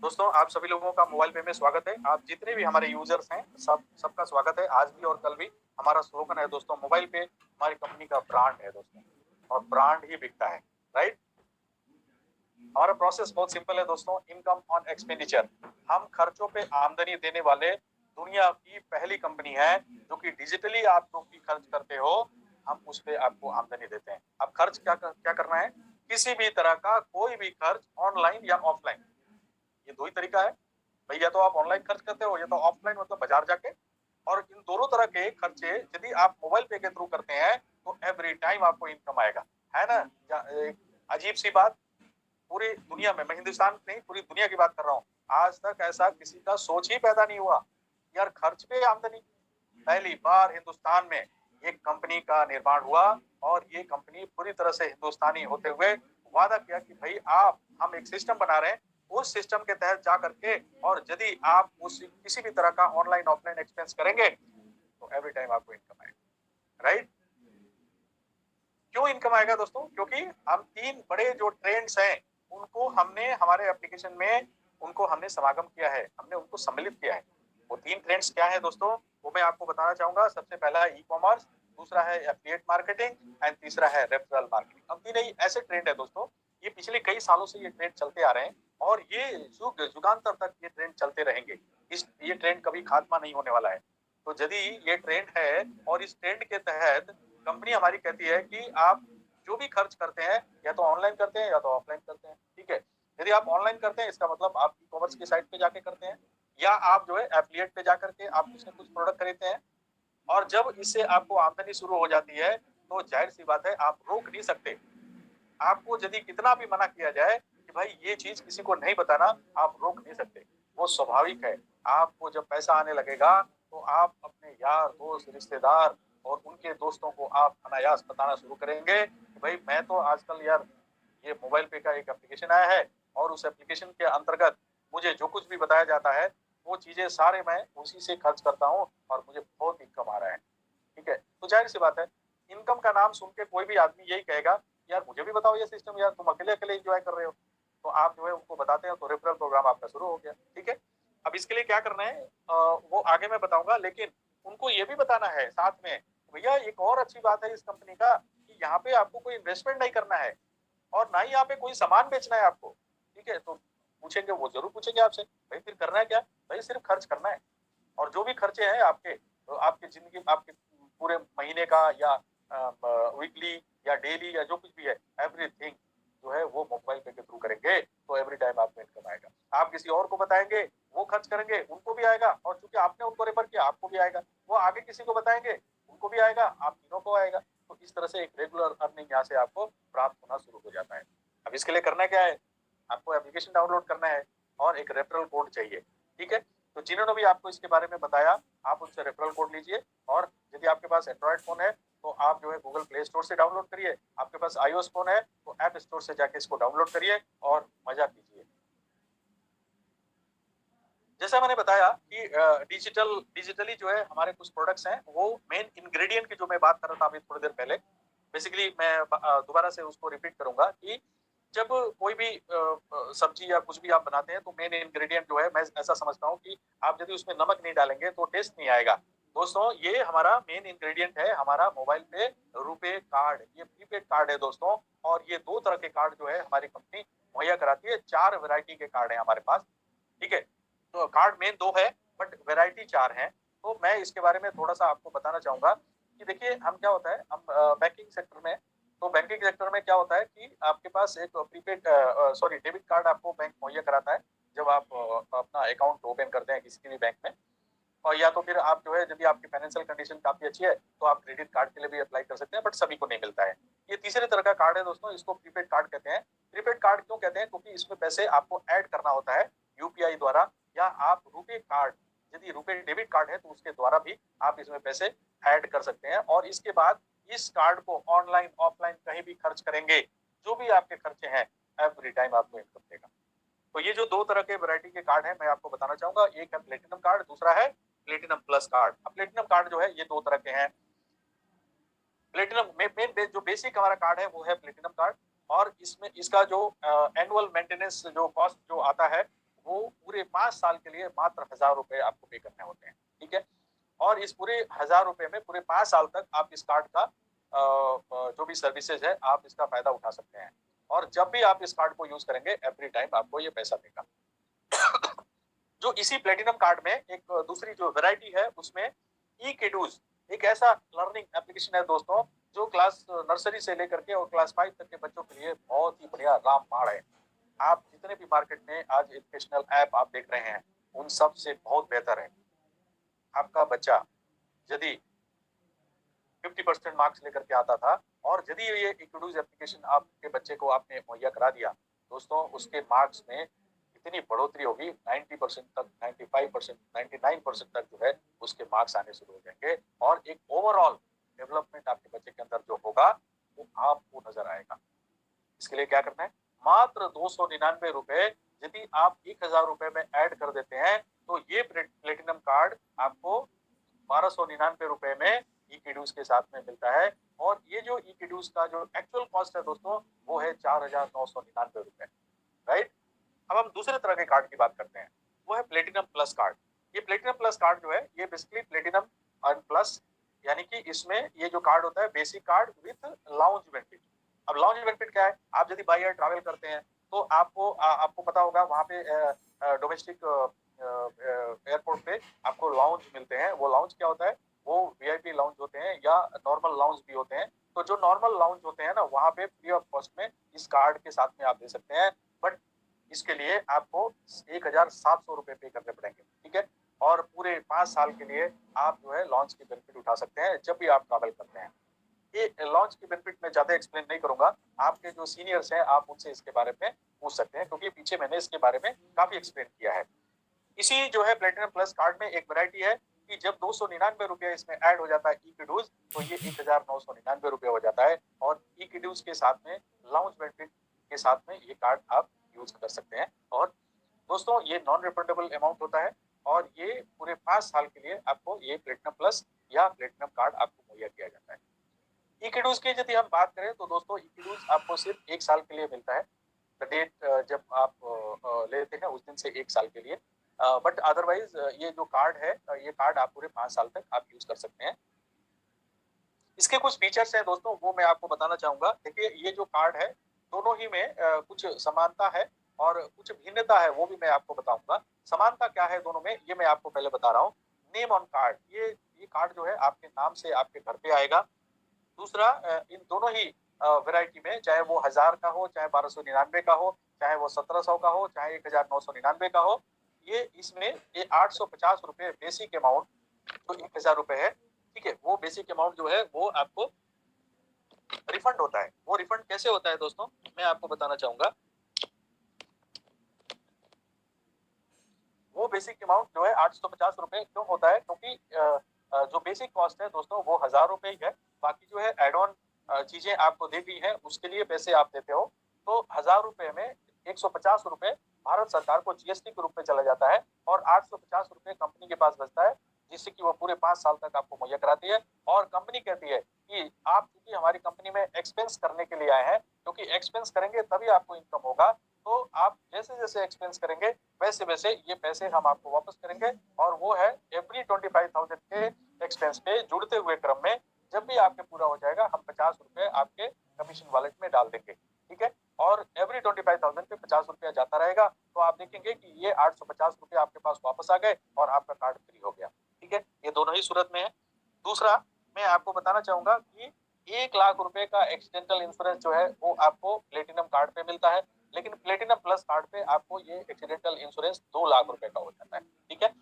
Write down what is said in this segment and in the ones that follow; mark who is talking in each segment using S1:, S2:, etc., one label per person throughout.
S1: दोस्तों आप सभी लोगों का मोबाइल पे में स्वागत है। आप जितने भी हमारे यूजर्स हैं सबका स्वागत है। आज भी और कल भी हमारा स्लोगन है दोस्तों, मोबाइल पे हमारी कंपनी का ब्रांड है दोस्तों, और ब्रांड ही बिकता है। राइट। हमारा प्रोसेस बहुत सिंपल है दोस्तों, इनकम ऑन एक्सपेंडिचर। हम खर्चों पे आमदनी देने वाले दुनिया की पहली कंपनी है जो कि डिजिटली आप जो भी खर्च करते हो हम उस पे आपको आमदनी देते हैं। अब खर्च क्या करना है, किसी भी तरह का कोई भी खर्च, ऑनलाइन या ऑफलाइन, ये दो ही तरीका है भाई। या तो आप ऑनलाइन खर्च करते हो या तो ऑफलाइन मतलब बाजार जाके। और इन दोनों तरह के खर्चे यदि आप मोबाइल पे के थ्रू करते हैं तो एवरी टाइम आपको इनकम आएगा, है ना। एक अजीब सी बात, पूरी दुनिया में, मैं हिंदुस्तान नहीं पूरी दुनिया की बात कर रहा हूँ, आज तक ऐसा किसी का सोच ही पैदा नहीं हुआ यार खर्च पे आमदनी। पहली बार हिंदुस्तान में एक कंपनी का निर्माण हुआ और ये कंपनी पूरी तरह से हिंदुस्तानी होते हुए वादा किया कि भाई आप, हम एक सिस्टम बना रहे हैं, उस सिस्टम के तहत जा करके और यदि आप उस किसी भी तरह का ऑनलाइन ऑफलाइन एक्सपेंस करेंगे तो एवरी टाइम आपको इनकम आएगा। राइट। क्यों इनकम आएगा दोस्तों? क्योंकि हम तीन बड़े जो ट्रेंड्स हैं उनको हमने हमारे एप्लीकेशन में उनको हमने समागम किया है, हमने उनको सम्मिलित किया है। वो तीन ट्रेंड्स क्या है दोस्तों, वो मैं आपको बताना चाहूंगा। सबसे पहला है ई कॉमर्स, दूसरा है एफिलिएट मार्केटिंग एंड तीसरा है रेफरल मार्केटिंग। अब तीन ही ऐसे ट्रेंड है दोस्तों, ये पिछले कई सालों से ये ट्रेंड चलते आ रहे हैं और ये युगांतर तक ये ट्रेंड चलते रहेंगे। ये ट्रेंड कभी खात्मा नहीं होने वाला है। तो यदि ये ट्रेंड है और इस ट्रेंड के तहत कंपनी हमारी कहती है कि आप जो भी खर्च करते हैं या तो ऑनलाइन करते हैं या तो ऑफलाइन करते हैं, ठीक है। यदि आप ऑनलाइन करते हैं इसका मतलब आप ई कॉमर्स की साइट पे जाके करते हैं, या आप जो है एफिलिएट पे जाकर के आप कुछ न कुछ प्रोडक्ट खरीदते हैं। और जब इससे आपको आमदनी शुरू हो जाती है तो जाहिर सी बात है आप रोक नहीं सकते। आपको यदि कितना भी मना किया जाए कि भाई ये चीज किसी को नहीं बताना, आप रोक नहीं सकते। वो स्वाभाविक है। आपको जब पैसा आने लगेगा तो आप अपने यार दोस्त रिश्तेदार और उनके दोस्तों को आप अनायास बताना शुरू करेंगे कि भाई मैं तो आजकल यार ये मोबाइल पे का एक एप्लीकेशन आया है और उस एप्लीकेशन के अंतर्गत मुझे जो कुछ भी बताया जाता है वो चीजें सारे मैं उसी से खर्च करता हूँ और मुझे बहुत इनकम आ रहा है। ठीक है, तो जाहिर सी बात है इनकम का नाम सुन के कोई भी आदमी यही कहेगा यार मुझे भी बताओ ये सिस्टम, यार तुम अकेले अकेले एंजॉय कर रहे हो। तो आप जो है उनको बताते हैं तो रेफरल प्रोग्राम आपका शुरू हो गया। ठीक है, अब इसके लिए क्या करना है वो आगे मैं बताऊंगा, लेकिन उनको ये भी बताना है साथ में, भैया एक और अच्छी बात है इस कंपनी का कि यहाँ पे आपको कोई इन्वेस्टमेंट नहीं करना है और ना ही यहाँ पे कोई सामान बेचना है आपको। ठीक है, तो पूछेंगे, वो जरूर पूछेंगे आपसे भाई फिर करना है क्या। भाई सिर्फ खर्च करना है और जो भी खर्चे हैं आपके, तो आपकी जिंदगी, आपके पूरे महीने का या वीकली या डेली या जो कुछ भी है, एवरीथिंग जो है वो मोबाइल पे के थ्रू करेंगे तो एवरी टाइम आपको इनकम आएगा। आप किसी और को बताएंगे, वो खर्च करेंगे, उनको भी आएगा, और चूंकि आपने उनको रेफर किया आपको भी आएगा, वो आगे किसी को बताएंगे उनको भी आएगा, आप तीनों को आएगा। तो इस तरह से एक रेगुलर अर्निंग यहाँ से आपको प्राप्त होना शुरू हो जाता है। अब इसके लिए करना क्या है, आपको एप्लीकेशन डाउनलोड करना है और एक रेफरल कोड चाहिए। ठीक है, तो जिन्होंने भी आपको इसके बारे में बताया आप उनसे रेफरल कोड लीजिए, और यदि आपके पास एंड्रॉइड फोन है तो आप जो है गूगल प्ले स्टोर से डाउनलोड करिए, आपके पास आईओएस फोन है तो ऐप स्टोर से जाके इसको डाउनलोड करिए और मजा कीजिए। जैसा मैंने बताया कि डिजिटली जो है हमारे कुछ प्रोडक्ट्स हैं, वो मेन इंग्रेडिएंट की जो मैं बात कर रहा था अभी थोड़ी देर पहले, बेसिकली मैं दोबारा से उसको रिपीट करूंगा कि जब कोई भी सब्जी या कुछ भी आप बनाते हैं तो मेन इंग्रेडिएंट जो है, मैं ऐसा समझता हूँ कि आप यदि उसमें नमक नहीं डालेंगे तो टेस्ट नहीं आएगा। दोस्तों ये हमारा मेन इंग्रेडिएंट है, हमारा मोबाइल पे रुपे कार्ड, ये प्रीपेड कार्ड है दोस्तों। और ये दो तरह के कार्ड जो है हमारी कंपनी मुहैया कराती है, चार वैरायटी के कार्ड है हमारे पास। ठीक है, तो कार्ड मेन दो है बट वैरायटी चार है। तो मैं इसके बारे में थोड़ा सा आपको बताना चाहूंगा कि देखिए हम क्या होता है, हम बैंकिंग सेक्टर में, तो बैंकिंग सेक्टर में क्या होता है कि आपके पास एक प्रीपेड डेबिट कार्ड आपको बैंक मुहैया कराता है जब आप अपना अकाउंट ओपन करते हैं किसी भी बैंक में। और या तो फिर आप जो है, यदि आपकी फाइनेंशियल कंडीशन काफी अच्छी है तो आप क्रेडिट कार्ड के लिए भी अप्लाई कर सकते हैं, बट सभी को नहीं मिलता है। ये तीसरे तरह का कार्ड है दोस्तों, इसको प्रीपेड कार्ड कहते हैं। प्रीपेड कार्ड क्यों कहते हैं, क्योंकि इसमें पैसे आपको ऐड करना होता है यूपीआई द्वारा, या आप रुपे कार्ड, यदि रुपे डेबिट कार्ड है तो उसके द्वारा भी आप इसमें पैसे ऐड कर सकते हैं। और इसके बाद इस कार्ड को ऑनलाइन ऑफलाइन कहीं भी खर्च करेंगे, जो भी आपके खर्चे हैं, एवरी टाइम आपको इनकम देगा। तो ये जो दो तरह के वैरायटी के कार्ड हैं मैं आपको बताना चाहूंगा, एक है प्लेटिनम कार्ड, दूसरा है प्लेटिनम प्लस कार्ड। अब प्लेटिनम कार्ड जो है ये दो तरह के हैं। प्लेटिनम मेन जो बेसिक हमारा कार्ड है वो है प्लेटिनम कार्ड, और इसमें इसका जो एनुअल मेंटेनेंस जो कॉस्ट जो आता है वो पूरे 5 साल के लिए मात्र 1000 रुपए आपको पे करने होते हैं, ठीक है। और इस पूरे 1000 रुपए में पूरे 5 साल तक आप इस कार्ड का जो भी सर्विसेज है आप इसका फायदा उठा सकते हैं। और जब भी आप इस कार्ड को यूज करेंगे एवरी टाइम आपको ये पैसा देगा। जो इसी प्लेटिनम कार्ड में एक दूसरी जो वैरायटी है उसमें ई किडूज एक ऐसा लर्निंग एप्लीकेशन है दोस्तों, जो क्लास नर्सरी से लेकर के और क्लास 5 तक के बच्चों के लिए बहुत ही बढ़िया रामबाण है। आप जितने भी मार्केट में आज एजुकेशनल ऐप आप देख रहे हैं उन सब से बहुत बेहतर है। आपका बच्चा यदि 50% मार्क्स लेकर के आता था और यदि ये इक्विडूज एप्लीकेशन आपके बच्चे को आपने मुहैया करा दिया दोस्तों, उसके मार्क्स में इतनी बढ़ोतरी होगी 90% तक, 95%, 99% तक जो है उसके मार्क्स आने शुरू हो जाएंगे और एक ओवरऑल डेवलपमेंट आपके बच्चे के अंदर जो होगा वो आपको नजर आएगा। इसके लिए क्या करना है, मात्र 299 रुपए यदि आप 1000 रुपए में ऐड कर देते हैं तो ये प्लेटिनम कार्ड आपको 1299 रुपए में ई किडूज के साथ में मिलता है। और ये जो ई किडूज का जो एक्चुअल कॉस्ट है दोस्तों वो है 4999 रुपए, राइट। अब हम दूसरे तरह के कार्ड की बात करते हैं, वो है प्लेटिनम प्लस कार्ड। ये प्लेटिनम प्लस कार्ड जो है ये बेसिकली प्लेटिनम एंड प्लस, यानी कि इसमें ये जो कार्ड होता है basic card with lounge benefit. अब लाउंज बेनिफिट क्या है, आप यदि बाई एयर ट्रैवल करते हैं तो आपको पता होगा वहां पे डोमेस्टिक एयरपोर्ट पे आपको लाउंज मिलते हैं। वो लाउंज क्या होता है, वो वीआईपी लाउंज होते हैं या नॉर्मल लाउंज भी होते हैं। तो जो नॉर्मल लाउंज होते हैं ना वहां पे फ्री ऑफ कॉस्ट में इस कार्ड के साथ में आप दे सकते हैं, बट इसके लिए आपको 1700 रुपए पे करने पड़ेंगे, ठीक है। और पूरे 5 साल के लिए आप जो है लॉन्च की बेनिफिट उठा सकते हैं जब भी आप ट्रैवल करते हैं। ये लॉन्च की बेनिफिट में ज्यादा एक्सप्लेन नहीं करूंगा, आपके जो सीनियर्स हैं आप उनसे इसके बारे में पूछ सकते हैं क्योंकि पीछे मैंने इसके बारे में काफी एक्सप्लेन किया है। इसी जो है प्लेटिनम प्लस कार्ड में एक वैरायटी है कि जब 299 रुपया इसमें ऐड हो जाता है ई किडूज तो ये 1999 रुपया हो जाता है और ई किडूज के साथ में लाउंज बेनिफिट के साथ में ये कार्ड आप यूज कर सकते हैं। और दोस्तों ये नॉन रिफंडेबल अमाउंट होता है और ये पूरे 5 साल के लिए आपको ये प्लेटिनम प्लस या प्लेटिनम कार्ड आपको मुहैया किया जाता है। ई किडूज की यदि हम बात करें तो दोस्तों ई किडूज आपको सिर्फ 1 साल के लिए मिलता है। द डेट जब आप लेते हैं उस दिन से 1 साल के लिए, बट अदरवाइज ये जो कार्ड है ये कार्ड आप पूरे 5 साल तक आप यूज कर सकते हैं। इसके कुछ फीचर्स हैं दोस्तों वो मैं आपको बताना चाहूंगा। देखिए ये जो कार्ड है दोनों ही में कुछ समानता है और कुछ भिन्नता है, वो भी मैं आपको बताऊंगा। समानता क्या है दोनों में ये मैं आपको पहले बता रहा हूँ। नेम ऑन कार्ड, ये कार्ड जो है आपके नाम से आपके घर पे आएगा। दूसरा इन दोनों ही वैरायटी में चाहे वो 1000 का हो, चाहे 1299 का हो, चाहे वो 1700 का हो, चाहे 1999 का हो, ये इसमें ये 850 रुपए बेसिक अमाउंट जो 1000 रुपए है, ठीक है, वो बेसिक अमाउंट जो है वो आपको रिफंड होता है। वो रिफंड कैसे होता है दोस्तों मैं आपको बताना चाहूंगा। वो बेसिक अमाउंट जो है 850 रुपए क्यों होता है, क्योंकि जो बेसिक कॉस्ट है दोस्तों वो 1000 रुपए ही है। बाकी जो है एड ऑन चीजें आपको दी गई है उसके लिए पैसे आप देते हो। तो 1000 रुपए में 150 रुपए भारत सरकार को जीएसटी के रूप में चला जाता है और 850 रुपए कंपनी के पास बचता है, जिससे कि वो पूरे 5 साल तक आपको मुहैया कराती है। और कंपनी कहती है कि आप चूंकि हमारी कंपनी में एक्सपेंस करने के लिए आए हैं, क्योंकि एक्सपेंस करेंगे तभी आपको इनकम होगा, तो आप जैसे जैसे एक्सपेंस करेंगे वैसे वैसे ये पैसे हम आपको वापस करेंगे। और वो है एवरी 25,000 के एक्सपेंस पे जुड़ते हुए क्रम में जब भी आपके पूरा हो जाएगा हम 50 रुपए आपके कमीशन वॉलेट में डाल देंगे, ठीक है। और एवरी 25,000 पे 50 रुपया जाता रहेगा, तो आप देखेंगे कि ये 850 रुपये आपके पास वापस आ गए और आपका कार्ड फ्री हो गया, ठीक है। ये दोनों ही सूरत में है। दूसरा मैं आपको बताना चाहूंगा कि 1 लाख रुपए का एक्सीडेंटल इंश्योरेंस जो है वो आपको प्लेटिनम कार्ड पे मिलता है, लेकिन प्लेटिनम प्लस कार्ड पे आपको ये एक्सीडेंटल इंश्योरेंस 2 लाख रुपए का हो जाता है, ठीक है।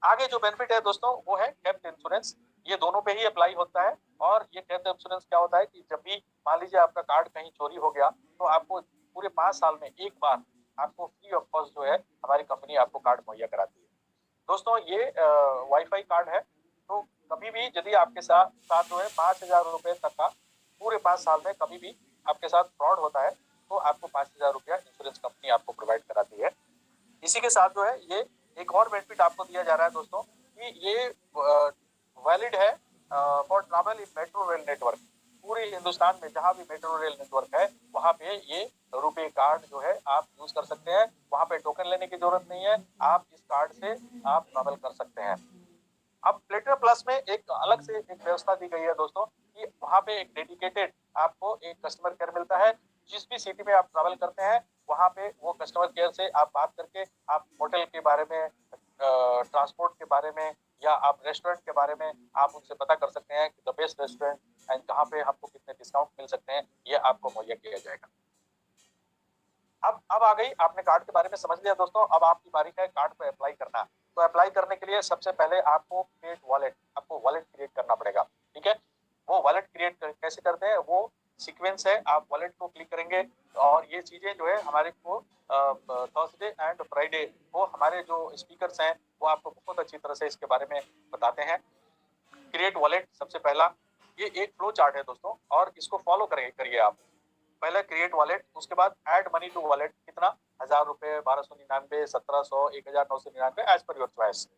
S1: आगे जो बेनिफिट है दोस्तों वो है थेफ्ट इंश्योरेंस। ये दोनों पे ही अप्लाई होता है। और ये थेफ्ट इंश्योरेंस क्या होता है कि जब भी मान लीजिए आपका कार्ड कहीं चोरी हो गया तो आपको पूरे 5 साल में एक बार आपको फ्री ऑफ कॉस्ट जो है हमारी कंपनी आपको कार्ड मुहैया कराती है। दोस्तों ये वाईफाई कार्ड है, तो कभी भी यदि आपके साथ साथ जो है 5000 रुपए तक का पूरे 5 साल में कभी भी आपके साथ फ्रॉड होता है तो आपको 5000 रुपया इंश्योरेंस कंपनी आपको प्रोवाइड कराती है। इसी के साथ जो है ये एक और बेनिफिट आपको दिया जा रहा है दोस्तों कि ये वैलिड है for travel in metro rail network. पूरे हिंदुस्तान में जहां भी मेट्रो रेल नेटवर्क है वहाँ पे ये रुपए कार्ड जो है आप यूज कर सकते हैं। वहाँ पे टोकन लेने की जरूरत नहीं है, आप इस कार्ड से आप ट्रैवल कर सकते हैं। अब प्लेटिनम प्लस में एक अलग से एक व्यवस्था दी गई है दोस्तों कि वहाँ पे एक डेडिकेटेड आपको एक कस्टमर केयर मिलता है। जिस भी सिटी में आप ट्रैवल करते हैं वहाँ पे वो कस्टमर केयर से आप बात करके आप होटल के बारे में, ट्रांसपोर्ट के बारे में या आप रेस्टोरेंट के बारे में आप उनसे पता कर सकते हैं कि द बेस्ट रेस्टोरेंट एंड कहाँ पे हमको कितने डिस्काउंट मिल सकते हैं, ये आपको मुहैया किया जाएगा। अब आ गई, आपने कार्ड के बारे में समझ लिया दोस्तों, अब आपकी बारी है कार्ड को अप्लाई करना। तो अप्लाई करने के लिए सबसे पहले आपको क्रिएट वॉलेट, आपको वॉलेट क्रिएट करना पड़ेगा। ठीक है, वो वॉलेट क्रिएट कैसे करते हैं, वो सीक्वेंस है। आप वॉलेट को क्लिक करेंगे और ये चीजें जो है हमारे को थर्सडे एंड फ्राइडे वो हमारे जो स्पीकर्स हैं वो आपको बहुत अच्छी तरह से इसके बारे में बताते हैं। क्रिएट वॉलेट सबसे पहला ये एक फ्लो चार्ट है दोस्तों, और इसको फॉलो करिए आप। पहले क्रिएट वॉलेट, उसके बाद ऐड मनी टू वॉलेट, कितना, 1000 रुपए, 1299, 1700, 1999 एज पर योर चॉइस।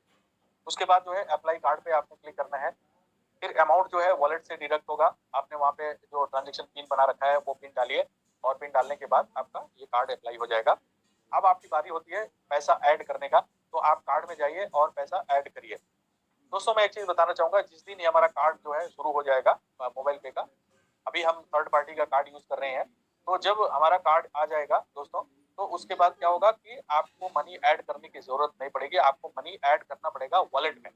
S1: उसके बाद जो है अप्लाई कार्ड पे आपने क्लिक करना है। फिर अमाउंट जो है वॉलेट से डिडक्ट होगा। आपने वहाँ पे जो ट्रांजेक्शन पिन बना रखा है वो पिन डालिए, और पिन डालने के बाद आपका ये कार्ड अप्लाई हो जाएगा। अब आपकी बारी होती है पैसा ऐड करने का, तो आप कार्ड में जाइए और पैसा ऐड करिए। दोस्तों मैं एक चीज बताना चाहूंगा, जिस दिन ये हमारा कार्ड जो है शुरू हो जाएगा मोबाइल पे का, अभी हम थर्ड पार्टी का कार्ड यूज कर रहे हैं, तो जब हमारा कार्ड आ जाएगा दोस्तों तो उसके बाद क्या होगा कि आपको मनी ऐड करने की जरूरत नहीं पड़ेगी, आपको मनी ऐड करना पड़ेगा वॉलेट में।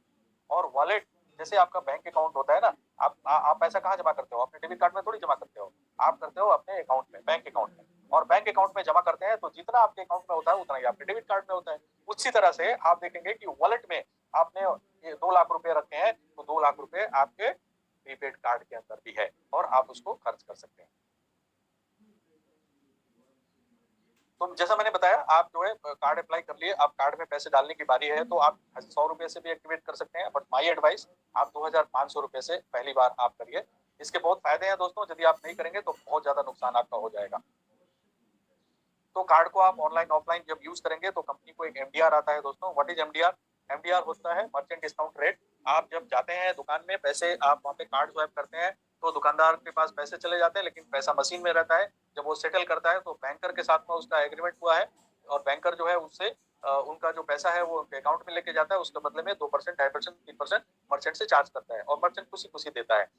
S1: और वॉलेट जैसे आपका बैंक अकाउंट होता है ना, आप पैसा कहाँ जमा करते हो, अपने डेबिट कार्ड में थोड़ी जमा करते हो, आप करते हो अपने अकाउंट में, बैंक अकाउंट में। और बैंक अकाउंट में जमा करते हैं तो जितना आपके अकाउंट में होता है उतना ही आपके डेबिट कार्ड में होता है। उसी तरह से आप देखेंगे कि वॉलेट में आपने 2 लाख रुपए रखे हैं तो 2 लाख रुपए आपके प्रीपेड कार्ड के अंदर भी है और आप उसको खर्च कर सकते हैं। तो जैसा मैंने बताया, आप जो है कार्ड अप्लाई कर लिए, आप कार्ड में पैसे डालने की बारी है, तो आप 100 रुपए से भी एक्टिवेट कर सकते हैं, बट माई एडवाइस आप 2500 रुपए से पहली बार आप करिए। इसके बहुत फायदे हैं दोस्तों, यदि आप नहीं करेंगे तो बहुत ज्यादा नुकसान आपका हो जाएगा। तो कार्ड को आप ऑनलाइन ऑफलाइन जब यूज करेंगे तो कंपनी को एक एमडीआर आता है दोस्तों। What is MDR? एमडीआर होता है मर्चेंट डिस्काउंट रेट। आप जब जाते हैं दुकान में, पैसे आप वहाँ पे कार्ड स्वाइप करते हैं तो दुकानदार के पास पैसे चले जाते हैं, लेकिन पैसा मशीन में रहता है। जब वो सेटल करता है तो बैंकर के साथ में उसका एग्रीमेंट हुआ है, और बैंकर जो है उससे उनका जो पैसा है वो उनके अकाउंट में लेके जाता है, उसके बदले में 2%, 2.5%, 3% मर्चेंट से चार्ज करता है, और मर्चेंट खुशी खुशी देता है।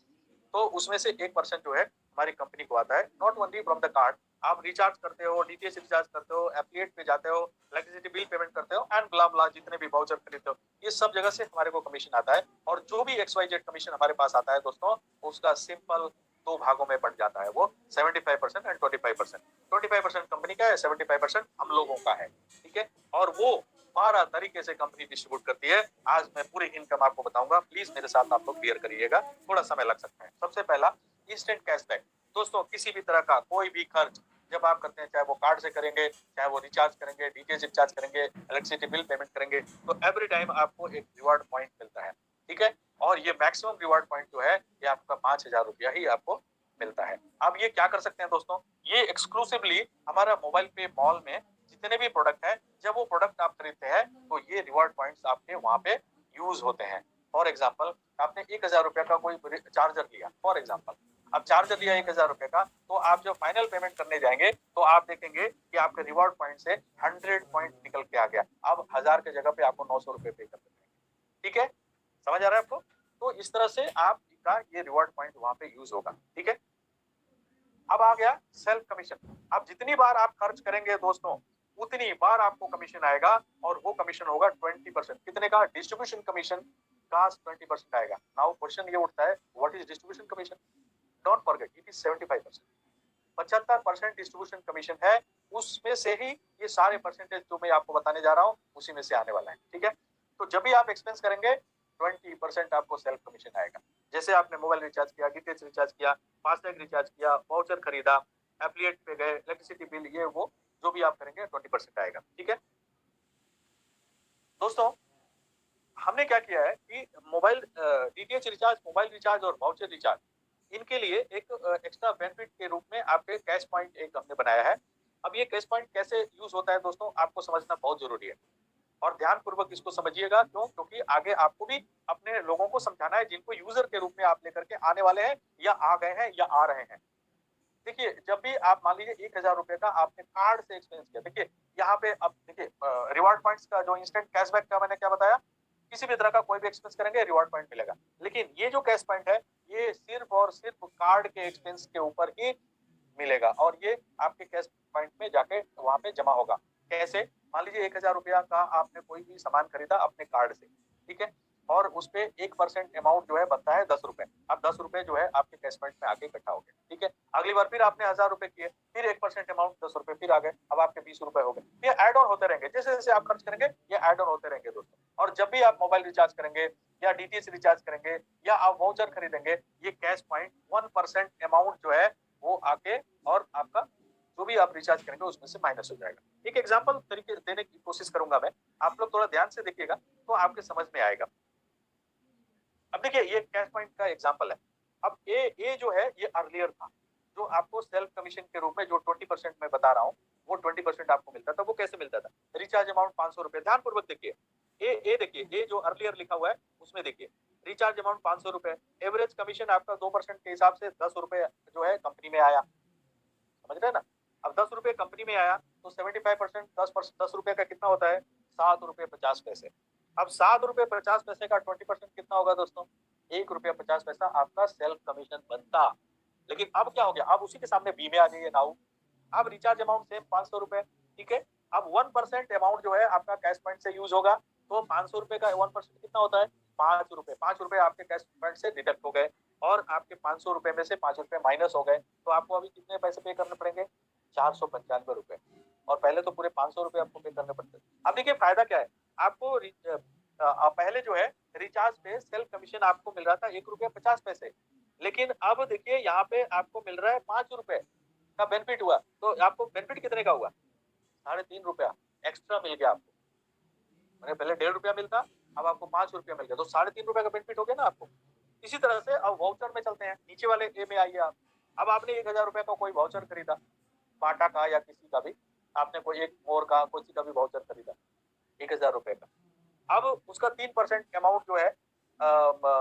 S1: तो उसमें से 1% जो है हमारी कंपनी को आता है। Not only from the card, आप रिचार्ज करते हो, डीटीएच रिचार्ज करते हो, एफिलिएट पे जाते हो, इलेक्ट्रिसिटी बिल पेमेंट करते हो, एंड ब्ला ब्ला जितने भी वाउचर खरीदते हो, ये सब जगह से हमारे को कमीशन आता है। और जो भी XYZ कमीशन हमारे पास आता है दोस्तों, उसका सिंपल 2 भागों में बंट जाता है, वो 75% एंड 25%। 25% कंपनी का है, 75% हम लोगों का है। ठीक है, और वो 12 तरीके से कंपनी डिस्ट्रीब्यूट करती है। आज मैं पूरी इनकम आपको बताऊंगा, प्लीज मेरे साथ आप लोग क्लियर करिएगा, थोड़ा समय लग सकता है। सबसे पहला, इंस्टेंट कैशबैक। दोस्तों किसी भी तरह का कोई भी खर्च जब आप करते हैं, चाहे वो कार्ड से करेंगे, चाहे वो रिचार्ज करेंगे, डीटीएच रिचार्ज करेंगे, इलेक्ट्रिसिटी बिल पेमेंट करेंगे, तो एवरी टाइम आपको एक रिवार्ड पॉइंट मिलता है। ठीक है, और ये मैक्सिमम रिवार्ड पॉइंट जो है ये आपका 5000 रुपया ही आपको मिलता है। अब ये क्या कर सकते हैं दोस्तों, ये एक्सक्लूसिवली हमारा मोबाइल पे मॉल में जितने भी प्रोडक्ट है, जब वो प्रोडक्ट आप खरीदते हैं तो ये रिवार्ड पॉइंट्स आपके वहां पे यूज होते हैं। फॉर एग्जाम्पल, आपने 1000 रुपया का कोई चार्जर लिया, फॉर एग्जाम्पल, अब चार्जर लिया 1000 रुपए का, तो आप जब फाइनल पेमेंट करने जाएंगे तो आप देखेंगे कि आपके रिवॉर्ड पॉइंट से 100 पॉइंट निकल के आ गया। अब 1000 के जगह पे आपको 900 रुपए पे कर देते हैं। ठीक है, समझ आ रहा है आपको? तो इस तरह से आपका ये रिवॉर्ड पॉइंट वहां पे यूज होगा। ठीक है, अब आ गया सेल्फ कमीशन। अब जितनी बार आप खर्च करेंगे दोस्तों उतनी बार आपको कमीशन आएगा, और वो कमीशन होगा 20%। कितने का? डिस्ट्रीब्यूशन कमीशन का 20% आएगा। नाउ क्वेश्चन ये उठता है, what is distribution commission? Don't forget, it is 75%। 75% distribution commission है, उसमें से ही ये सारे परसेंटेज जो मैं आपको बताने जा रहा हूँ उसी में से आने वाला है। ठीक है, तो जब भी आप एक्सपेंस करेंगे 20% आपको सेल्फ कमीशन आएगा। जैसे आपने मोबाइल रिचार्ज किया, डीटीएच रिचार्ज किया, फास्टैग रिचार्ज किया, वाउचर खरीदा, एफिलिएट पे गए, इलेक्ट्रिसिटी बिल, ये वो जो भी आप करेंगे 20% आएगा। ठीक है दोस्तों, हमने क्या किया है कि mobile DTH recharge, mobile recharge और वाउचर रिचार्ज, इनके लिए एक एक्स्ट्रा बेनिफिट के रूप में आपके कैश पॉइंट एक हमने बनाया है। अब ये कैश पॉइंट कैसे यूज होता है दोस्तों, आपको समझना बहुत जरूरी है, और ध्यान पूर्वक इसको समझिएगा। क्यों? क्योंकि आगे आपको भी अपने लोगों को समझाना है जिनको यूजर के रूप में आप लेकर के आने वाले हैं, या आ गए हैं, या आ रहे हैं। देखिए जब भी आप मान लीजिए 1,000 रुपए का आपने कार्ड से एक्सपेंस किया, देखिए यहाँ पे अब देखिए रिवार्ड पॉइंट्स का जो इंस्टेंट कैशबैक का मैंने क्या बताया, किसी भी तरह का कोई भी एक्सपेंस करेंगे रिवार्ड पॉइंट मिलेगा। लेकिन ये जो कैश पॉइंट है ये सिर्फ और सिर्फ कार्ड के एक्सपेंस के ऊपर ही मिलेगा और ये आपके कैश पॉइंट में जाके वहां पे जमा होगा। कैसे? मान लीजिए 1,000 रुपया का आपने कोई भी सामान खरीदा अपने कार्ड से, ठीक है, और उस पे 1% अमाउंट जो है बनता है 10 रुपए। अब 10 रुपए जो है आपके कैश पॉइंट में आके इकट्ठा हो गए, ठीक है। अगली बार फिर आपने 1,000 रुपए किए, फिर 1% अमाउंट 10 रुपए फिर आ गए, अब आपके 20 रुपए हो गए। ये एड ऑन होते रहेंगे, जैसे जैसे आप खर्च करेंगे ये एड ऑन होते रहेंगे दोस्तों। और जब भी आप मोबाइल रिचार्ज करेंगे या डीटीएच रिचार्ज करेंगे या आप वाउचर खरीदेंगे, ये कैश पॉइंट 1% अमाउंट जो है वो आके और आपका जो भी आप रिचार्ज करेंगे उसमें से माइनस हो जाएगा। एक एग्जांपल तरीके देने की कोशिश करूंगा मैं, आप लोग थोड़ा ध्यान से देखिएगा तो आपके समझ में आएगा। अब देखिए ये कैश पॉइंट का एग्जांपल है। अब ए जो है ये अर्लियर था, जो आपको सेल्फ कमीशन के रूप में जो 20% मैं बता रहा हूँ वो 20% आपको मिलता था। वो कैसे मिलता था? रिचार्ज अमाउंट 500 रुपए, ध्यान पूर्वक देखिए। ए देखिए, ए जो अर्लियर लिखा हुआ है उसमें देखिए रिचार्ज अमाउंट 500 रुपए, एवरेज कमीशन आपका 2% के हिसाब से 10 रुपए जो है कंपनी में आया, समझ रहे हैं ना। अब 10 रुपए कंपनी में आया तो 75% 10 रुपए का कितना होता है? 7 रुपए 50 पैसे। अब 7 रुपए 50 पैसे का 20% कितना होगा दोस्तों? 1 रुपया 50 पैसा आपका सेल्फ कमीशन बनता। लेकिन अब क्या हो गया? अब उसी के सामने बी में आ जाइए नाउ। अब रिचार्ज अमाउंट सेम 500 रुपए, ठीक है। अब 1% अमाउंट जो है आपका कैश पॉइंट से यूज होगा, तो 500 रुपए का 1% कितना होता है? 5 रुपए। 5 रुपए आपके कैश पॉइंट से डिडक्ट हो गए और आपके 500 रुपए में से 5 रुपए माइनस हो गए, तो आपको अभी कितने पैसे पे करने पड़ेंगे? 495 रुपए। और पहले तो पूरे 500 रुपए आपको पे करने पड़ते। अब देखिए फायदा क्या है आपको, पहले जो है रिचार्ज पे सेल्फ कमीशन आपको मिल रहा था 1 रुपया 50 पैसे, लेकिन अब देखिए यहाँ पे आपको मिल रहा है 5 रुपए का बेनिफिट हुआ। तो आपको बेनिफिट कितने का हुआ? 3.5 रुपया एक्स्ट्रा मिल गया आपको। मैंने पहले 1.5 रुपया मिलता, अब आपको 5 रुपया मिल गया, तो 3.5 रुपया का बेनिफिट हो गया ना आपको। इसी तरह से अब वाउचर में चलते हैं, नीचे वाले ए में आइए आप। अब आपने 1,000 रुपया का कोई वाउचर खरीदा, बाटा का या किसी का भी, आपने कोई एक मोर का किसी का भी वाउचर खरीदा 1,000 रुपए का। अब उसका 3% अमाउंट जो है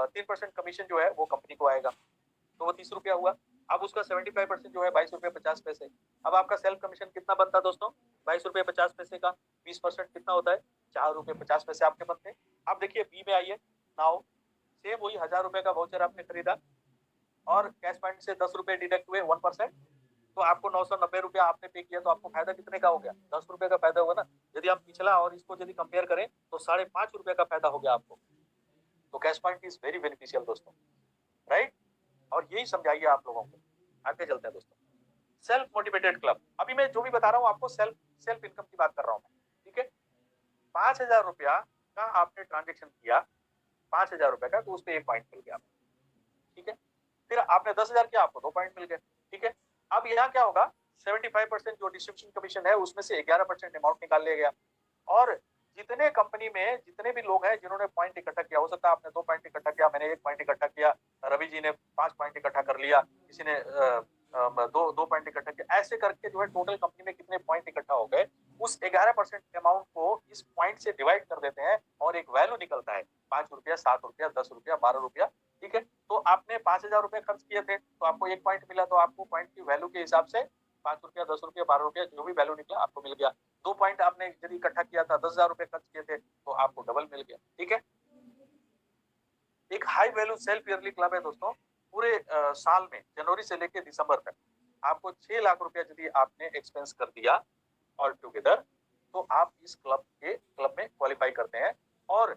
S1: 3% कमीशन जो है वो कंपनी को आएगा, तो वो 30 रुपया हुआ। अब उसका 75% जो है 22 रुपये 50 पैसे। अब आपका सेल्फ कमीशन कितना बनता है दोस्तों? 22 रुपये 50 पैसे का 20% कितना होता है? 4 रुपये 50 पैसे आपके बनते हैं। अब देखिए बी में आइए नाउ, सेम वही 1,000 रुपए का वाउचर आपने खरीदा और कैश पॉइंट से 10 रुपए डिडक्ट हुए 1%, तो आपको 990 रुपया आपने पे किया, तो आपको फायदा कितने का हो गया? 10 रुपए का फायदा हुआ ना। यदि हम पिछला और इसको यदि कंपेयर करें तो 5.5 रुपए का फायदा हो गया आपको। तो cash point is very beneficial दोस्तों, राइट। और यही समझाइए आप लोगों को। आगे चलते हैं दोस्तों। सेल्फ मोटिवेटेड क्लब, अभी मैं जो भी बता रहा हूँ आपको सेल्फ सेल्फ इनकम की बात कर रहा हूँ मैं, ठीक है। 5,000 रुपया का आपने ट्रांजेक्शन किया, 5,000 रुपए का, तो उस पर 1 पॉइंट मिल गया, ठीक है। फिर आपने 10,000 किया, आपको 2 पॉइंट मिल गए, ठीक है। अब यहाँ क्या होगा? 75% जो डिस्ट्रीब्यूशन कमीशन है उसमें से 11% अमाउंट निकाल लिया गया। और जितने कंपनी में जितने भी लोग हैं जिन्होंने पॉइंट इकट्ठा किया, हो सकता है आपने 2 पॉइंट इकट्ठा किया, मैंने 1 पॉइंट इकट्ठा किया, रवि जी ने 5 पॉइंट इकट्ठा कर लिया, किसी ने दो पॉइंट इकट्ठा किया, ऐसे करके जो है टोटल कंपनी में कितने पॉइंट इकट्ठा हो गए, उस 11% अमाउंट को इस पॉइंट से डिवाइड कर देते हैं और एक वैल्यू निकलता है 5 रुपया 7 रुपया 10 रुपया 12 रुपया, ठीक है। तो आपने 5,000 रुपए खर्च किए थे तो आपको 1 पॉइंट मिला, तो आपको पॉइंट की वैल्यू के हिसाब से 5 रुपया 10 रुपया 12 रुपया जो भी वैल्यू निकला आपको मिल गया। 2 पॉइंट आपने यदि इकट्ठा किया था, 10,000 रुपए खर्च किए थे, तो आपको डबल मिल गया, ठीक है। एक high value self yearly club है दोस्तों। पूरे साल में जनवरी से लेकर दिसंबर तक आपको 6 लाख रुपया यदि आपने एक्सपेंस कर दिया ऑल टुगेदर, तो आप इस क्लब में क्वालिफाई करते हैं। और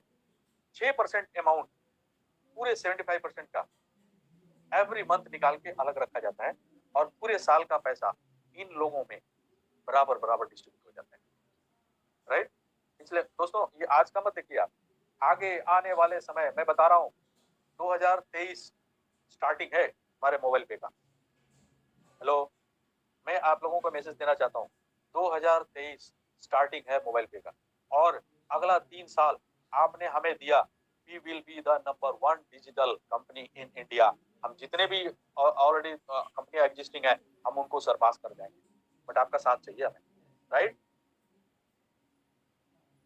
S1: 6% अमाउंट पूरे 75% का एवरी मंथ निकाल के अलग रखा जाता है और पूरे साल का पैसा इन लोगों में बराबर बराबर डिस्ट्रीब्यूट हो जाता है, राइट। इसलिए दोस्तों ये आज का मत देखिए आप, आगे आने वाले समय मैं बता रहा हूँ 2023 स्टार्टिंग है हमारे मोबाइल पे का। हेलो, मैं आप लोगों को मैसेज देना चाहता हूँ 2023 स्टार्टिंग है मोबाइल पे का, और अगला 3 साल आपने हमें दिया, we will be the number 1 digital company in India. हम जितने भी ऑलरेडी कंपनियां एग्जिस्टिंग है हम उनको सरपास कर जाएंगे, बट आपका साथ चाहिए हमें, राइट।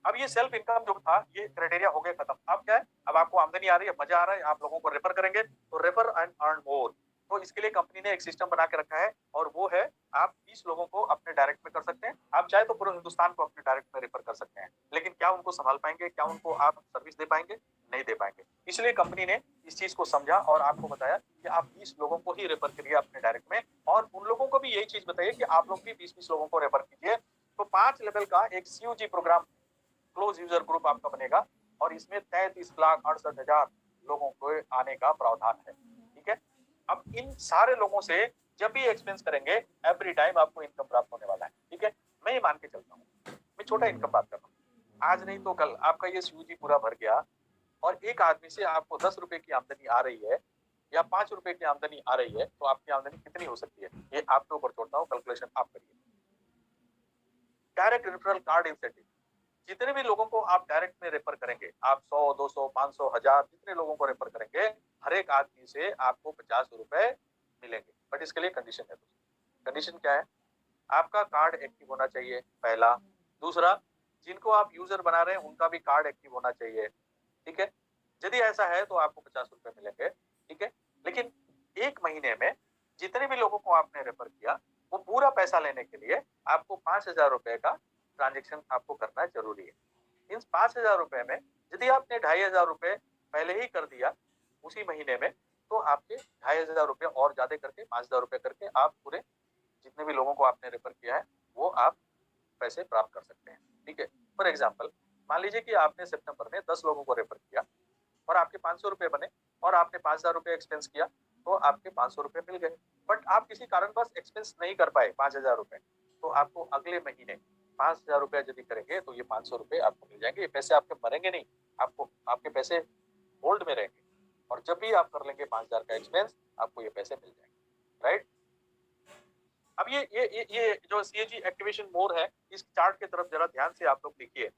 S1: अब ये सेल्फ इनकम जो था ये क्राइटेरिया हो गया खत्म। अब क्या है? अब आपको आमदनी आ रही है, मजा आ रहा है, आप लोगों को रेफर करेंगे, तो रेफर एंड अर्न मोर। तो इसके लिए कंपनी ने एक सिस्टम बना के रखा है और वो है आप 20 लोगों को अपने डायरेक्ट में कर सकते हैं। आप चाहे तो पूरे हिंदुस्तान को अपने डायरेक्ट में रेफर कर सकते हैं। लेकिन क्या उनको संभाल पाएंगे? क्या उनको आप सर्विस दे पाएंगे? नहीं दे पाएंगे। इसलिए कंपनी ने इस चीज को समझा और आपको बताया कि आप 20 लोगों को ही रेफर करिए अपने डायरेक्ट में और उन लोगों को भी यही चीज बताइए कि आप लोग भी 20-20 लोगों को रेफर कीजिए। तो 5 लेवल का एक CUG program close user group आपका बनेगा और इसमें 33,68,000 लोगों को आने का प्रावधान है। ठीक है, अब इन सारे लोगों से जब भी एक्सपेंस करेंगे एवरी टाइम आपको इनकम प्राप्त होने वाला है। ठीक है, मैं ये मान के चलता हूँ, मैं छोटा इनकम बात कर रहा हूँ, आज नहीं तो कल आपका ये सीयूजी पूरा भर गया और एक आदमी से आपको 10 रुपए की आमदनी आ रही है या 5 रुपए की आमदनी आ रही है, तो आपकी आमदनी कितनी हो सकती है? ये आपके ऊपर छोड़ता हूँ, कैलकुलेशन आप करिए। डायरेक्ट रेफरल कार्ड इंसेंटिव, जितने भी लोगों को आप डायरेक्ट में रेफर करेंगे, आप 100, 200, 500, 1000 जितने लोगों को रेफर करेंगे, हर एक आदमी से आपको 50 रुपए मिलेंगे। बट इसके लिए कंडीशन है। कंडीशन क्या है? आपका कार्ड एक्टिव होना चाहिए, पहला। दूसरा, जिनको आप यूजर बना रहे हैं उनका भी कार्ड एक्टिव होना चाहिए। ठीक है, यदि ऐसा है तो आपको 50 रुपए मिलेंगे। ठीक है, लेकिन एक महीने में जितने भी लोगों को आपने रेफर किया वो पूरा पैसा लेने के लिए आपको 5,000 रुपए का ट्रांजेक्शन आपको करना जरूरी है। इन 5,000 रुपए में यदि आपने 2,500 रुपए पहले ही कर दिया उसी महीने में, तो आपके 2,500 रुपए और ज्यादा करके 5,000 रुपए करके आप पूरे जितने भी लोगों को आपने रेफर किया है वो आप पैसे प्राप्त कर सकते हैं। ठीक है, फॉर एग्जाम्पल मान लीजिए कि आपने सितंबर में 10 लोगों को रेफर किया और आपके 500 रुपए बने और आपने 5,000 रुपए एक्सपेंस किया, तो आपके 500 रुपए मिल गए। बट आप किसी कारणवश एक्सपेंस नहीं कर पाए 5,000 रुपए, तो आपको अगले महीने 5,000 रुपए यदि करेंगे तो ये 500 रुपए आपको मिल जाएंगे। ये पैसे आपके मरेंगे नहीं, आपको आपके पैसे होल्ड में रहेंगे और जब भी आप कर लेंगे 5,000 का एक्सपेंस आपको ये पैसे मिल जाएंगे। राइट, अब ये जो सीएजी एक्टिवेशन मोड है, इस चार्ट की तरफ जरा ध्यान से आप लोग देखिए।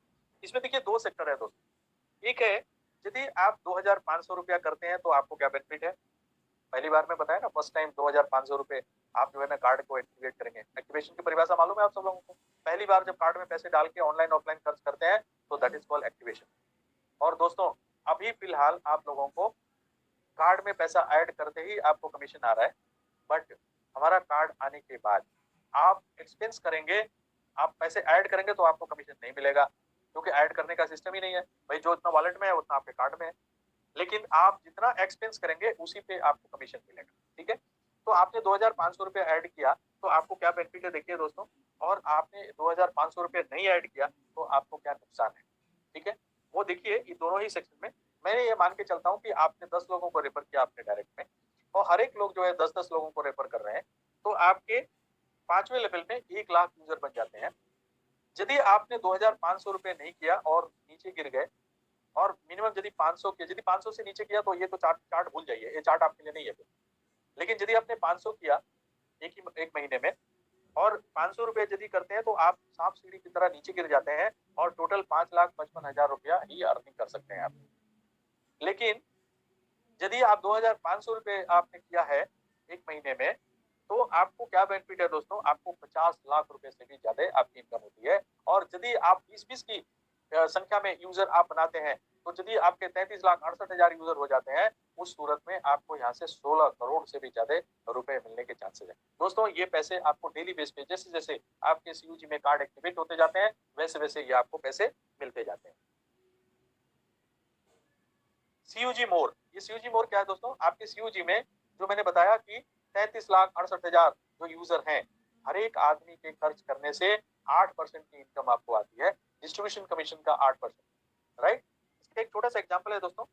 S1: इसमें देखिए 2 सेक्टर है दोस्तों। एक है यदि आप 2,500 रुपया करते हैं तो आपको क्या बेनिफिट है? पहली बार में बताया ना, फर्स्ट टाइम 2,500 रुपए आप जो है ना कार्ड को एक्टिवेट करेंगे। एक्टिवेशन की परिभाषा मालूम है आप सब लोगों को? पहली बार जब कार्ड में पैसे डाल के ऑनलाइन ऑफलाइन खर्च करते हैं तो दैट इज कॉल्ड एक्टिवेशन। और दोस्तों अभी फिलहाल आप लोगों को कार्ड में पैसा ऐड करते ही आपको कमीशन आ रहा है, बट हमारा कार्ड आने के बाद आप एक्सपेंस करेंगे, आप पैसे ऐड करेंगे तो आपको कमीशन नहीं मिलेगा, क्योंकि ऐड करने का सिस्टम ही नहीं है भाई। जो इतना वॉलेट में है उतना आपके कार्ड में है, लेकिन आप जितना एक्सपेंस करेंगे उसी पे आपको कमीशन मिलेगा। ठीक है, तो आपने 2,500 रुपए ऐड किया तो आपको क्या बेनिफिट है देखिए दोस्तों, और आपने 2,500 रुपए नहीं ऐड किया तो आपको क्या नुकसान है। ठीक है, वो देखिए ये दोनों ही सेक्शन में मैंने ये मान के चलता हूँ कि आपने 10 लोगों को रेफर किया आपने डायरेक्ट में और हर एक लोग जो है 10-10 लोगों को रेफर कर रहे हैं, तो आपके 5वें लेवल में 1 लाख यूजर बन जाते हैं। यदि आपने 2,500 रुपए नहीं किया और नीचे गिर गए और मिनिमम यदि 500 किया, यदि 500 से नीचे किया तो ये तो चार्ट भूल जाइए, ये चार्ट आपके लिए नहीं है फिर। लेकिन यदि आपने 500 किया एक महीने में और 500 रुपए यदि करते हैं तो आप सांप सीढ़ी की तरह नीचे गिर जाते हैं और टोटल 5,55,000 रुपया ही अर्निंग कर सकते हैं आप। लेकिन यदि आप 2,500 रुपए आपने किया है एक महीने में, तो आपको क्या बेनिफिट है दोस्तों? आपको 50 लाख रुपए से भी ज्यादा आपकी इनकम होती है। और यदि आप 20-20 की संख्या में यूजर आप बनाते हैं, तो यदि आपके 33,68,000 यूजर हो जाते हैं, उस सूरत में आपको यहाँ से 16 करोड़ से भी ज्यादा रुपए मिलने के चांसेस है। दोस्तों ये पैसे आपको डेली बेस पे जैसे जैसे आपके सीयूजी में कार्ड एक्टिवेट होते जाते हैं वैसे वैसे ये आपको पैसे मिलते जाते हैं। सीयूजी मोड, ये सीयूजी मोड क्या है दोस्तों? आपके सीयूजी में जो मैंने बताया कि 33,68,000 जो यूजर हैं, हर एक आदमी के खर्च करने से 8% की इनकम आपको आती है, डिस्ट्रीब्यूशन कमीशन का 8%। राइट, इसका एक छोटा सा एग्जांपल है दोस्तों।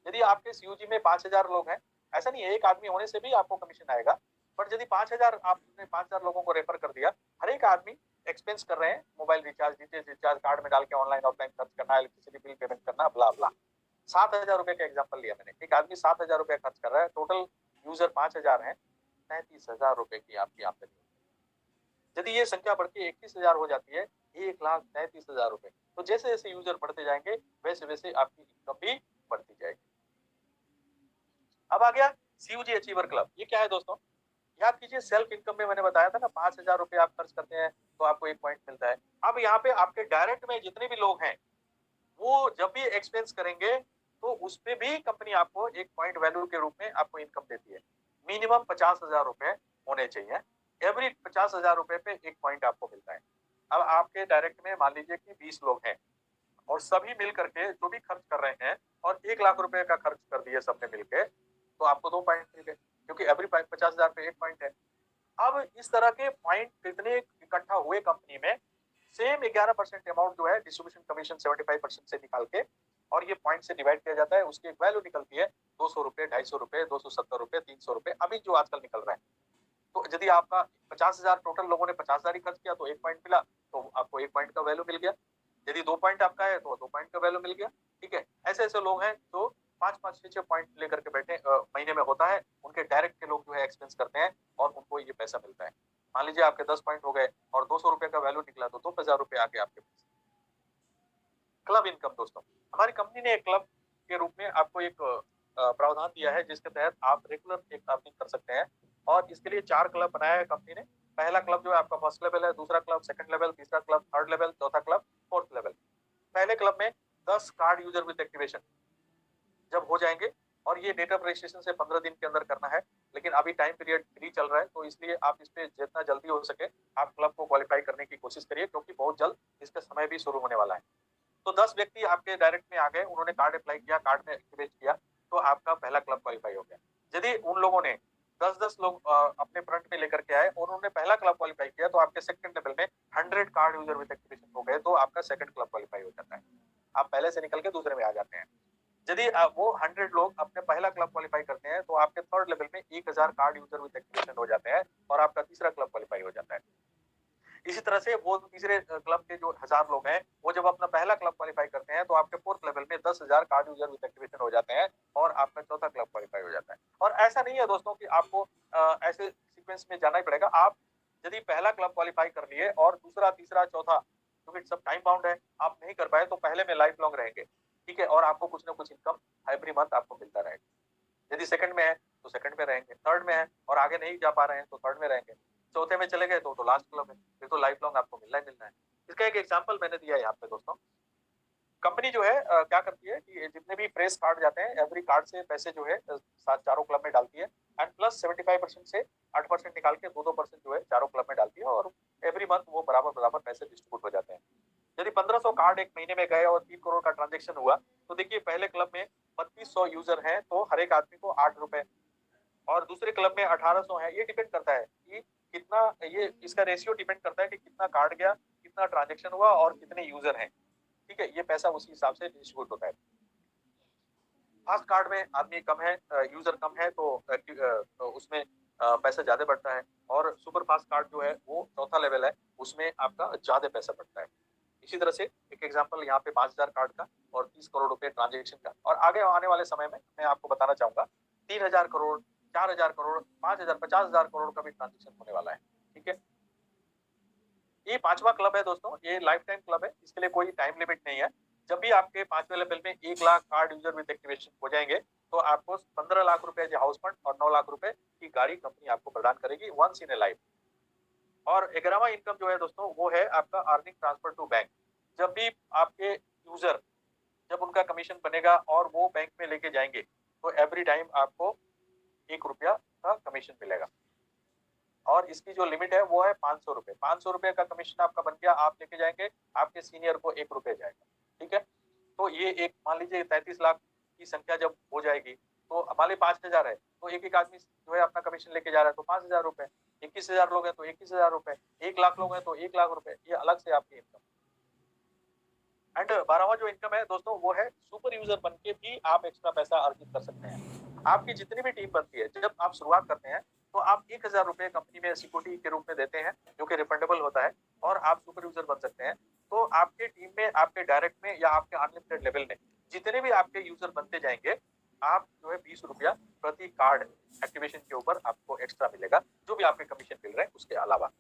S1: यदि आपके सीयूजी में 5,000 लोग हैं, ऐसा नहीं है एक आदमी होने से भी आपको कमीशन आएगा, बट यदि 5,000 आपने 5,000 लोगों को रेफर कर दिया, हर एक आदमी एक्सपेंस कर रहे हैं, mobile recharge, DTH recharge, card में डाल के ऑनलाइन ऑफलाइन खर्च करना, इलेक्ट्रिसिटी बिल पेमेंट करना, ब्ला ब्ला। 7,000 रुपए का एग्जाम्पल लिया मैंने, एक आदमी 7,000 रुपए खर्च कर रहा है, टोटल यूजर 5,000 है, 33,000 रुपए की आपकी आमदनी। यदि ये संख्या बढ़ के 21,000 हो जाती है, 1,33,000 रुपए, तो जैसे जैसे यूजर बढ़ते जाएंगे वैसे वैसे आपकी इनकम भी बढ़ती जाएगी। अब आ गया सीयूजी अचीवर क्लब। ये क्या है दोस्तों? याद कीजिए सेल्फ इनकम में मैंने बताया था ना 5,000 रुपए आप खर्च करते हैं तो आपको 1 पॉइंट मिलता है। अब यहाँ पे आपके डायरेक्ट में जितने भी लोग हैं वो जब भी एक्सपेंस करेंगे तो उस पे भी कंपनी आपको 1 पॉइंट वैल्यू के रूप में आपको इनकम देती है। मिनिमम 50,000 रुपए होने चाहिए। एवरी 50,000 रुपए पे 1 पॉइंट आपको मिलता है। अब आपके डायरेक्ट में मान लीजिए कि 20 लोग हैं और सभी मिल करके जो भी खर्च कर रहे हैं और 1 लाख रुपए का खर्च कर दिए सबने मिलके, तो आपको 2 पॉइंट मिल गए, क्योंकि एवरी 50,000 पे 1 पॉइंट है। अब इस तरह के पॉइंट कितने इकट्ठा हुए कंपनी में, सेम 11% अमाउंट जो है डिस्ट्रीब्यूशन कमीशन 75% से निकाल के और ये पॉइंट से डिवाइड किया जाता है, उसकी एक वैल्यू निकलती है 200 रुपए, 250 रुपए, 270 रुपए, 300 रुपए, अभी जो आजकल निकल रहा है। तो यदि आपका 50,000 टोटल लोगों ने 50,000 ही खर्च किया तो 1 पॉइंट मिला, तो आपको 1 पॉइंट का वैल्यू मिल गया। यदि 2 पॉइंट आपका है तो 2 पॉइंट का वैल्यू मिल गया। ठीक है, ऐसे ऐसे लोग हैं जो 5-5, 6-6 पॉइंट लेकर के बैठे महीने में होता है, उनके डायरेक्ट के लोग जो है एक्सपेंस करते हैं और उनको ये पैसा मिलता है। मान लीजिए आपके 10 पॉइंट हो गए और 200 रुपए का वैल्यू निकला तो 2,000 रुपए आ गए आपके पास। क्लब इनकम दोस्तों, हमारी कंपनी ने एक क्लब के रूप में आपको एक प्रावधान दिया है जिसके तहत आप रेगुलर एक अर्निंग कर सकते हैं और इसके लिए 4 क्लब बनाया है कंपनी ने। पहला क्लब जो है आपका फर्स्ट लेवल है, दूसरा क्लब सेकंड लेवल, तीसरा क्लब थर्ड लेवल, चौथा क्लब फोर्थ लेवल। पहले क्लब में 10 कार्ड यूजर विद एक्टिवेशन जब हो जाएंगे और ये डेट ऑफ रजिस्ट्रेशन से 15 दिन के अंदर करना है, लेकिन अभी टाइम पीरियड फ्री चल रहा है तो इसलिए आप इस पे जितना जल्दी हो सके आप क्लब को क्वालिफाई करने की कोशिश करिए, क्योंकि बहुत जल्द इसका समय भी शुरू होने वाला है। तो 10 व्यक्ति आपके डायरेक्ट में आ गए, उन्होंने कार्ड अप्लाई किया, कार्ड में एक्टिवेट किया, तो आपका पहला क्लब क्वालिफाई हो गया। यदि उन लोगों ने 10-10 लोग अपने फ्रंट में लेकर के आए और उन्होंने पहला क्लब क्वालिफाई किया, तो आपके सेकंड लेवल में 100 कार्ड यूजर विद एक्टिवेशन हो गए, तो आपका सेकंड क्लब क्वालिफाई हो जाता है। आप पहले से निकल के दूसरे में आ जाते हैं। यदि वो 100 लोग अपने पहला क्लब क्वालिफाई करते हैं, तो आपके थर्ड लेवल में 1000 कार्ड यूजर विद एक्टिवेशन हो जाते हैं और आपका तीसरा क्लब क्वालिफाई हो जाता है। इसी तरह से वो तीसरे क्लब के जो 1000 लोग हैं, वो जब अपना पहला क्लब क्वालिफाई करते हैं, तो आपके फोर्थ लेवल में 10,000 कार्ड यूजर विद एक्टिवेशन हो जाते हैं और आपका चौथा क्लब क्वालिफाई हो जाता है। और ऐसा नहीं है दोस्तों कि आपको ऐसे सीक्वेंस में जाना ही पड़ेगा। आप यदि पहला क्लब क्वालिफाई कर लिए और दूसरा, तीसरा, चौथा, क्योंकि सब टाइम बाउंड है, आप नहीं कर पाए तो पहले में लाइफ लॉन्ग रहेंगे। ठीक है, और आपको कुछ ना कुछ इनकम एवरी मंथ आपको मिलता रहेगा। यदि सेकंड में है तो सेकंड में रहेंगे, थर्ड में है और आगे नहीं जा पा रहे हैं तो थर्ड में रहेंगे, चौथे में चले गए तो लास्ट क्लब है, फिर तो लाइफ लॉन्ग आपको मिलना ही मिलना है। इसका एक एग्जांपल मैंने दिया है यहाँ पे दोस्तों। कंपनी जो है क्या करती है कि जितने भी प्रेस कार्ड जाते हैं, एवरी कार्ड से पैसे जो है सात चारों क्लब में डालती है एंड प्लस 75% से 8% निकाल के 2-2% जो है चारों क्लब में डालती है और एवरी मंथ वो बराबर बराबर पैसे डिस्ट्रीब्यूट हो जाते हैं। यदि 1500 कार्ड एक महीने में गए और 3 करोड़ का ट्रांजेक्शन हुआ, तो देखिए पहले क्लब में 3200 यूजर हैं तो हर एक आदमी को 8 रुपए और दूसरे क्लब में 1800 है। ये डिपेंड करता है कि कितना, ये इसका रेशियो डिपेंड करता है कि कितना कार्ड गया, कितना ट्रांजेक्शन हुआ और कितने यूजर हैं। ठीक है, ये पैसा उसी हिसाब से डिस्ट्रीब्यूट होता है। फास्ट कार्ड में आदमी कम है, यूजर कम है तो उसमें पैसा ज्यादा बढ़ता है और सुपर फास्ट कार्ड जो है वो चौथा लेवल है, उसमें आपका ज्यादा पैसा बढ़ता है। इसी तरह से एक एग्जांपल यहाँ पे 5,000 कार्ड का और 30 करोड़ रुपए ट्रांजेक्शन का, और आगे आने वाले समय में मैं आपको बताना चाहूंगा 3,000 करोड़, 4,000 करोड़, 5,000, 50,000 करोड़ का भी ट्रांजेक्शन होने वाला है। ठीक है, ये पांचवा क्लब है दोस्तों, ये लाइफ टाइम क्लब है, इसके लिए कोई टाइम लिमिट नहीं है। जब भी आपके पांचवें लेवल में 1 lakh card user with activation हो जाएंगे, तो आपको 15 लाख रुपए हाउस फंड और 9 लाख रुपए की गाड़ी कंपनी आपको प्रदान करेगी वंस इन ए लाइफ। और 11वां इनकम जो है दोस्तों वो है आपका अर्निंग ट्रांसफर टू बैंक। जब भी आपके यूजर, जब उनका कमीशन बनेगा और वो बैंक में लेके जाएंगे, तो एवरी टाइम आपको 1 रुपया का कमीशन मिलेगा और इसकी जो लिमिट है वो है 500 रुपए। 500 रुपए का कमीशन आपका बन गया, आप लेके जाएंगे, आपके सीनियर को 1 रुपया जाएगा। ठीक है, तो ये एक मान लीजिए 33 लाख की संख्या जब हो जाएगी, तो मान लीजिए 5,000 है तो एक एक आदमी जो है अपना कमीशन लेके जा रहा है तो 5,000 रुपए, 21,000 लोग हैं तो 21,000 रुपए, 1 लाख लोग हैं तो 1 लाख रुपए, ये अलग से आपकी इनकम। एंड 12वां जो इनकम है दोस्तों वो है सुपर यूजर बन के भी आप एक्स्ट्रा पैसा अर्जित कर सकते हैं। आपकी जितनी भी टीम बनती है, जब आप शुरुआत करते हैं तो आप 1,000 रुपए कंपनी में सिक्योरिटी के रूप में देते हैं जो कि रिफंडेबल होता है और आप सुपर यूजर बन सकते हैं। तो आपके टीम में, आपके डायरेक्ट में या आपके अनलिमिटेड लेवल में जितने भी आपके यूजर बनते जाएंगे, आप जो है 20 रुपया प्रति कार्ड एक्टिवेशन के ऊपर आपको एक्स्ट्रा मिलेगा, जो भी आपके कमीशन मिल रहे हैं उसके अलावा।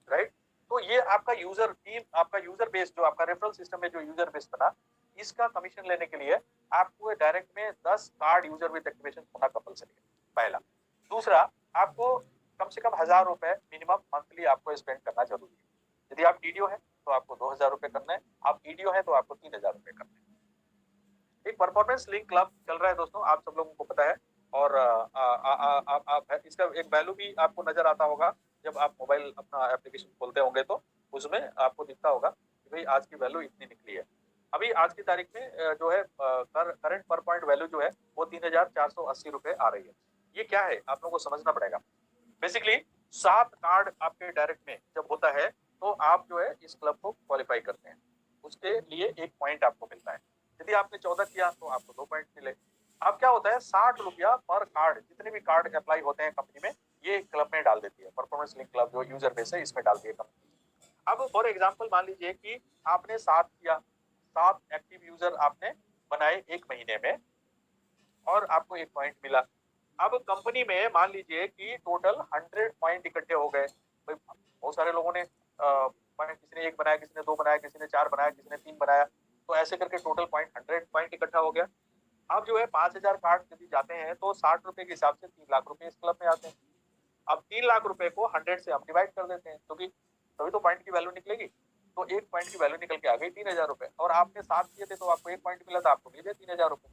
S1: राइट, तो ये आपका यूजर टीम, आपका यूजर बेस, जो आपका रेफरल सिस्टम में जो यूजर बेस बना, इसका कमीशन लेने के लिए आपको डायरेक्ट में 10 कार्ड यूजर विद एक्टिवेशन होना कंपलसरी है, पहला। दूसरा, आपको कम से कम 1,000 रुपए मिनिमम मंथली आपको स्पेंड करना जरूरी है। यदि आप टीडीओ है तो आपको 2,000 रुपए करना है, आप ईडीओ है तो आपको 3,000 रुपए करना है। एक परफॉर्मेंस लिंक क्लब चल रहा है दोस्तों, आप सब लोगों को पता है। और इसका एक वैल्यू भी आपको नजर आता होगा जब आप मोबाइल अपना एप्लीकेशन खोलते होंगे तो उसमें आपको दिखता होगा कि भाई आज की वैल्यू इतनी निकली है। अभी आज की तारीख में जो है करंट पर पॉइंट वैल्यू जो है वो 3,480 रुपए आ रही है। ये क्या है आप लोगों को समझना पड़ेगा। बेसिकली 7 कार्ड आपके डायरेक्ट में जब होता है तो आप जो है इस क्लब को क्वालिफाई करते हैं, उसके लिए 1 पॉइंट आपको मिलता है। यदि आपने 14 किया तो आपको 2 पॉइंट मिले। अब क्या होता है 60 रुपया पर कार्ड, जितने भी कार्ड अप्लाई होते हैं कंपनी में ये क्लब में डाल देती है, परफॉर्मेंस लिंक क्लब जो यूजर बेस है इसमें डालती है कंपनी। अब फॉर एग्जाम्पल मान लीजिए कि आपने 7 किया, 7 एक्टिव यूजर आपने बनाए 1 महीने में और आपको 1 पॉइंट मिला। अब कंपनी में मान लीजिए कि टोटल 100 पॉइंट इकट्ठे हो गए। भाई बहुत सारे लोगों ने पॉइंट, किसी ने 1 बनाया, किसी ने 2 बनाया, किसी ने 4 बनाया, किसी ने 3 बनाया, तो ऐसे करके टोटल पॉइंट 100 पॉइंट इकट्ठा हो गया। अब जो है 5,000 कार्ड यदि जाते हैं तो 60 रुपए के हिसाब से 3 लाख रुपए इस क्लब में आते हैं। अब 3 लाख रुपए को 100 से हम डिवाइड कर देते हैं क्योंकि तभी तो पॉइंट की वैल्यू निकलेगी। तो 1 पॉइंट की वैल्यू निकल के आ गई 3,000 रुपए, और आपने 7 किए थे तो आपको 1 पॉइंट मिला था, आपको मिल गए 3,000 रुपए।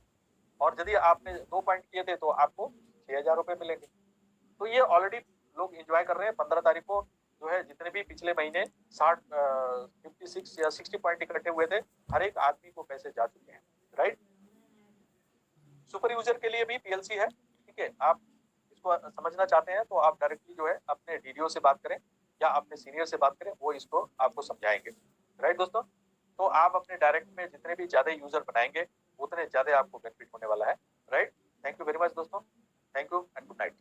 S1: और यदि आपने 2 पॉइंट किए थे तो आपको 6,000 रुपए मिलेंगे। तो ये ऑलरेडी लोग एंजॉय कर रहे हैं। 15 तारीख को जो है जितने भी पिछले महीने 56 या 60 पॉइंट इकट्ठे हुए थे हर एक आदमी को पैसे जा चुके हैं। राइट, सुपर यूजर के लिए भी पीएलसी है। ठीक है, आप इसको समझना चाहते हैं तो आप डायरेक्टली जो है अपने डीडीओ से बात करें या अपने सीनियर से बात करें, वो इसको आपको समझाएंगे। राइट दोस्तों, तो आप अपने डायरेक्ट में जितने भी ज्यादा यूजर बनाएंगे उतने ज्यादा आपको बेनिफिट होने वाला है। Right, thank you very much दोस्तों, thank you and good night.